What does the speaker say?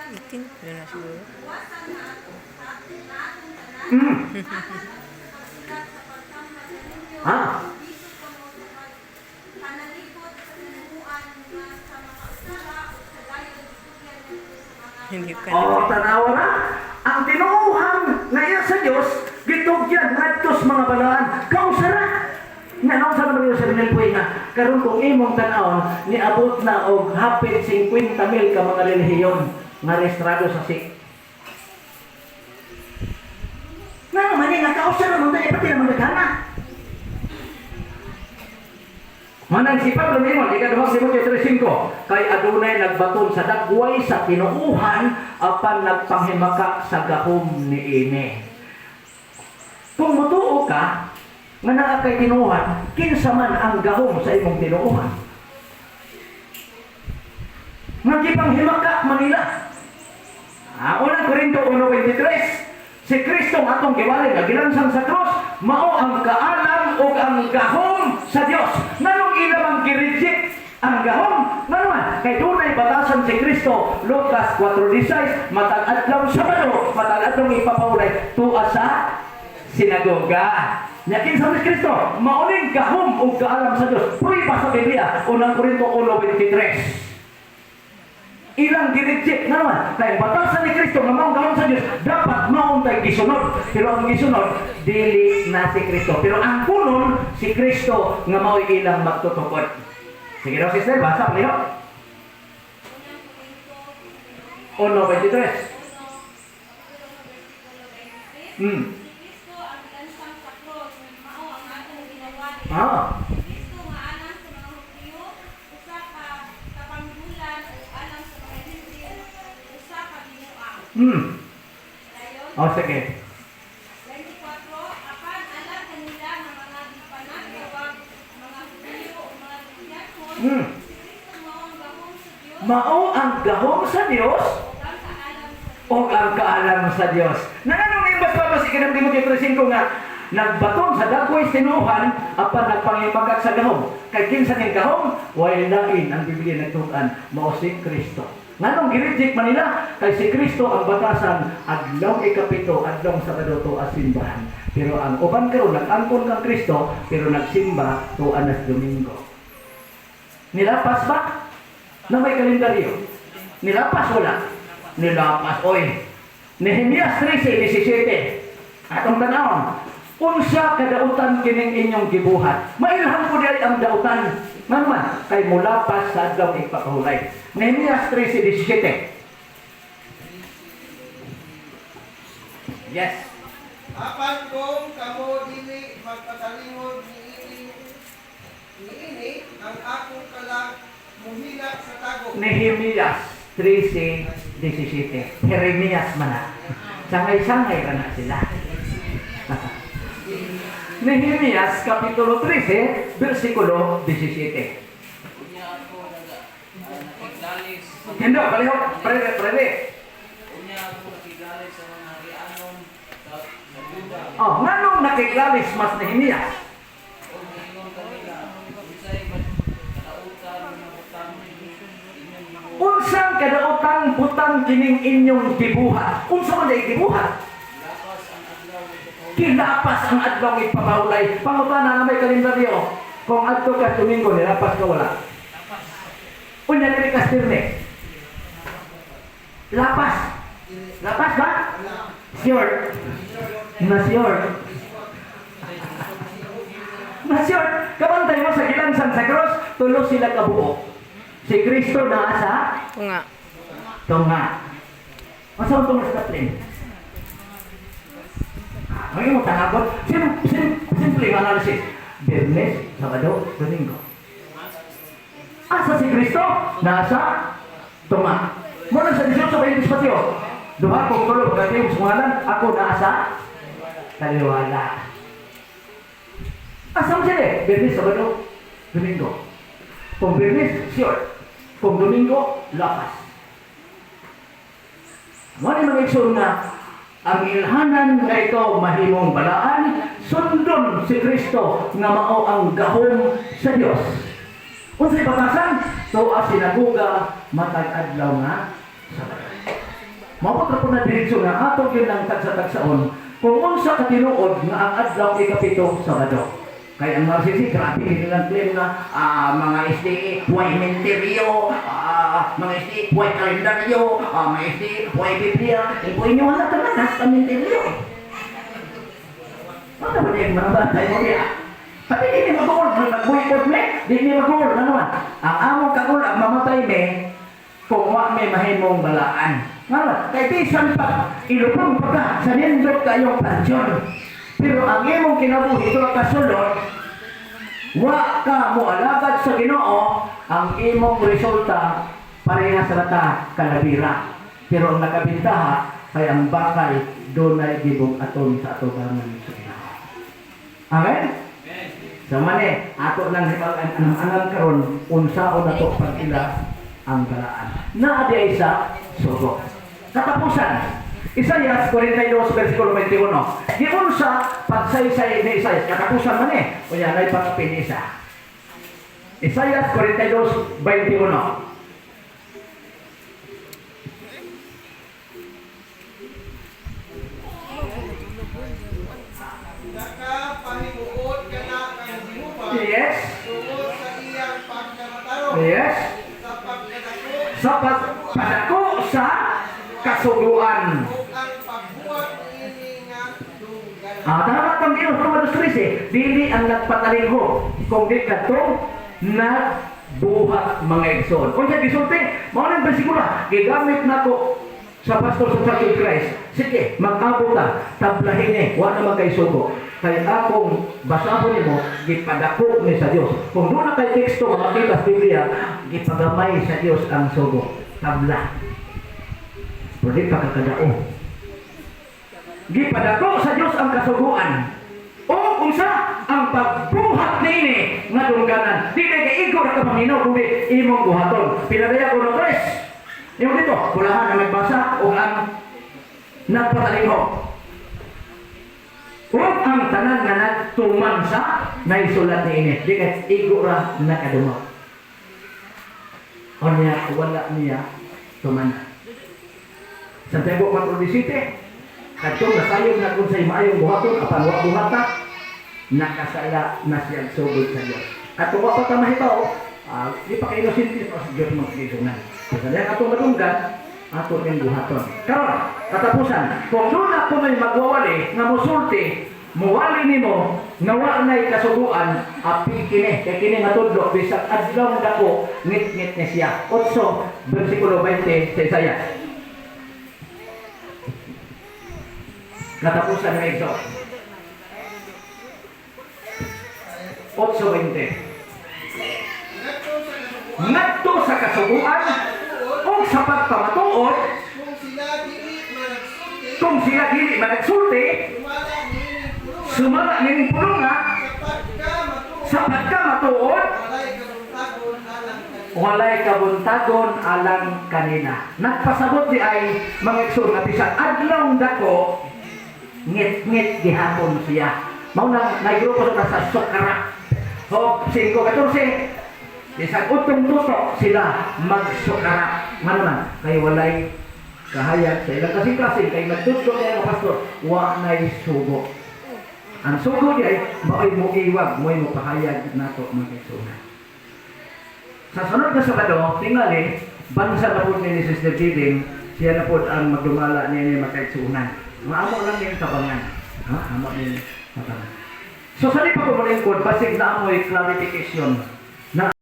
Itin. Yun na siguro. Ha? Hindi ka O, tanawa na. Ang tinuuhan na iya sa Diyos, gitugyan ngadtos mga balaan. Kausara. Nga naon sa naman yung sabi ng puwi nga, karon kung imong tanawon, niabot na og hapit 50,000 ka mga relihiyon nga rehistrado sa SIC. Nga naman yung nakausara naman tayo, pati naman naghana. Manang si Pablo Nimon, ikaduhang Timoteo 3:5, kay adunay nagbaton sa dagway sa tinuuhan apan nagpanghimaka sa gahom niini. Kung mutuo ka, nga naa kay tinuuhan, kinsa man ang gahom sa imong tinuuhan. Nagpanghimaka Manila. Unang Korinto 1:23, si Kristo ang atong giwali nga gilansang sa cross, mao ang kaalam o ang gahom sa Dios. Nanong ilang ang gireject ang gahom? Naman, kay dunay batasan si Kristo, Lucas 4:16, matag adlaw Sabado, matag adlaw ipapawlay tuwa sa sinagoga. Yakin sa Kristo, mauling gahom o kaalam sa Dios. Pruiba sa Biblia, unang Korinto 1:23. Ilang gireject na naman. Kaya batasan ni Kristo na maong gawin sa Diyos, dapat maong tayo gisunod. Pero ang gisunod, dili na si Kristo. Pero ang punon, si Kristo nga mao'y ilang magtutukod. Sige daw, sister, basa, paliho. 1:23. Ah. Oh, sige. 24, apan alam kanila na mga dipanagawag, mga Hudyo o mga Kristiyanon, Kristo mao ang gahom sa Dios, Mao ang gahom sa Dios o ang kaalam sa Dios. o ang kaalam sa Dios. Nananong imbas pa ba si Kinang Timoteo 3:5 nga nagbaton sa dagway tinuhan apan nagpangipagkat sa gahom. Kay kinsa ning gahom, way lain ang Biblia nagtukan mao si Kristo. Nganong gireject Manila kay si Kristo ang batasan adlaw ikapito adlaw Sabado to simbahan. Pero ang uban karon nag-angkon kang Kristo pero nagsimba to anas Domingo. Nilapas ba? Na may kalendaryo. Nilapas wala. Nilapas oy. Nehemias 13:17. Atong tanawon. Unsa kadautan kining inyong gibuhat? Mailhan ko dili ang dautan. Naman, kay mulapas sa adlaw ipakahulay. Nehemias 13:17. Yes. Apan kung kamo dili magpatalingod niini ang akong kalag muhila sa tago. Nehemias 13:17. Jeremias man na. Sangay-sangay ra na sila. Nehemias Kapitulo 13, versikulo 17. Hindi, paliho, prede. Oh, nganong nakiglalis mas Nehemias? Unsang kadaotang butang kining inyong gibuhat? Unsa man day gibuhat? Kinapas ang adlaw ipapahulay. Pangutana na may kalendaryo. Kung adto ka Domingo, nilapas ka wala. Unya dili ka stirne. Lapas. Lapas ba? Sure. Na sure. Na sure. Kabantay mo sa gilansan sa cross, tulo sila kabuo. Si Kristo na asa? Tunga. Tunga. Masa mo tunga sa plane? Ngayon mo tanabot, simple analysis. Biyernes, Sabado, Domingo. Asa si Kristo? Nasa tunga. Muna sa 18 sa bayang espasyo. Duha kong tulog, kasi yung sungalan, ako nasa taliwala. Asa mo siya Biyernes, Sabado, Domingo. Kung Biyernes, sure. Kung Domingo, lapas. Muna yung mga na ang ilhanan nga ito mahimong balaan, sundon si Kristo nga mao ang gahom sa Dios. Unsay batasan? Tuwa sinaguga matag adlaw nga Sabado. Mabot ra po na diretso nga ato gyud ang tagsa-tagsaon kung unsa ka tinuod nga ang adlaw ikapito Sabado. Kaya ang RCC, grabe nilang claim na mga SDA, huwag menteryo, mga SDA, huwag kalendaryo, mga SDA, huwag Biblia. Huwag nyo wala tanan, nasa menteryo. Ano ba yung mga batay mo niya? Tapi hindi mag-uol, mag-boycott me, hindi mag-uol, ano man? Ang among kagulag, mamatay me, kung wak may mahimong balaan. Nga kay bisan pa, ilupang pa ka, sa nindot kayong pansyon. Pero ang imong kinabuhi, ito ang kasulod, wa ka mo alagad sa Ginoo, ang imong resulta, parehas sa lata kalabira. Pero ang nakabintaha, kay ang bakal, doon ay gibog aton sa atubangan sa Ginoo. Amen? Sa mani, ato lang anang karon unsaon nato pagila ang balaan. Naa di isa sugo. Katapusan, Isaias 42 versikulo 21. Giun sa pagsaysay ni Isaias, katapusan man o yan ay pangapin isa. Isaias 42 21. Nakapahimuot ka na kang Jehova. Yes. Tungod sa iyang pagkamataro. Yes. Sa pagkadako. Sa pagpadako sa kasuguan. Ug ang pagbuhat niini nga dungganan. Tama kang Diyos, Romanos 13, dili ang nagpatalingho, kung di ka ito, nagbuhat mga igsoon. Kung siya gisulti, mga ng bersikulo, gigamit na ko sa pastor sa Church of Christ. Sige, mag-abot ka, tablahin eh, wala naman kay sugo. Kaya akong basahon mo, gipadako ni sa Diyos. Kung doon na kay teksto, makita sa Biblia, gipagamay sa Diyos ang sugo. Tabla. Pwede pa kakadao. Gipadako sa Diyos ang kasuguan. O kung sa ang pagbuhat nini nga dungganan. Di na kaigo na kapaminaw kundi imong buhaton. Pinagaya ko ng tres. Yung dito, kulahan ang nagbasa o ang nagpatalingo. O ang tanan nga nagtuman sa naisulat ni ini. Di na igo ra nakadumaw. O niya, wala niya tuman. Santiago 4:17. Kadtong nasayog na kung sa imaayong buhaton, apan wa buhata, nakasala na siyang sugod sa Diyos. At kung wa pa ta mahitaw, di pa kayo sinti sa Diyos magsisungan. Kasi yan atong madunggan, ato yung buhaton. Karon, katapusan, kung doon ako may magwawali, nga musulti, muwali nimo, nga na'y kasuguan, api kini, kay kini nga tudlo, bisag adlaw dako, ngit-ngit ni siya. 8, versikulo 20 sa Isaiah. Katapusan ng Exo. 8:20. Ngadto sa kasuguan o sa pagpamatuod Kung sila dili managsulti, sumala nining pulunga sa pagkamatuod walay kabuntagon alang kanina. Nagpasabot di ay mga Exo nga bisan adlaw dako ngit-ngit gihapon siya. Mao nang naigrupo sa sukara. O 5:14. Isang utong tutok sila magsukara. Ano man? Kay walay kahayag sa ilang kasing-kasing kay nagtutlo niya ang pastor, wa na'y sugo. Ang sugo niya ay mao'y muiwag, mo'y mupahayag nato magisunan. Sa sunod na Sabado, tingali, bansa na po ni Sister Giving, siya na po ang magdumala niya niya makaisunan. Maamo lang yung tabangan. Amo yung tabangan. So, sa di pa ko malingkod, basig na amoy clarification.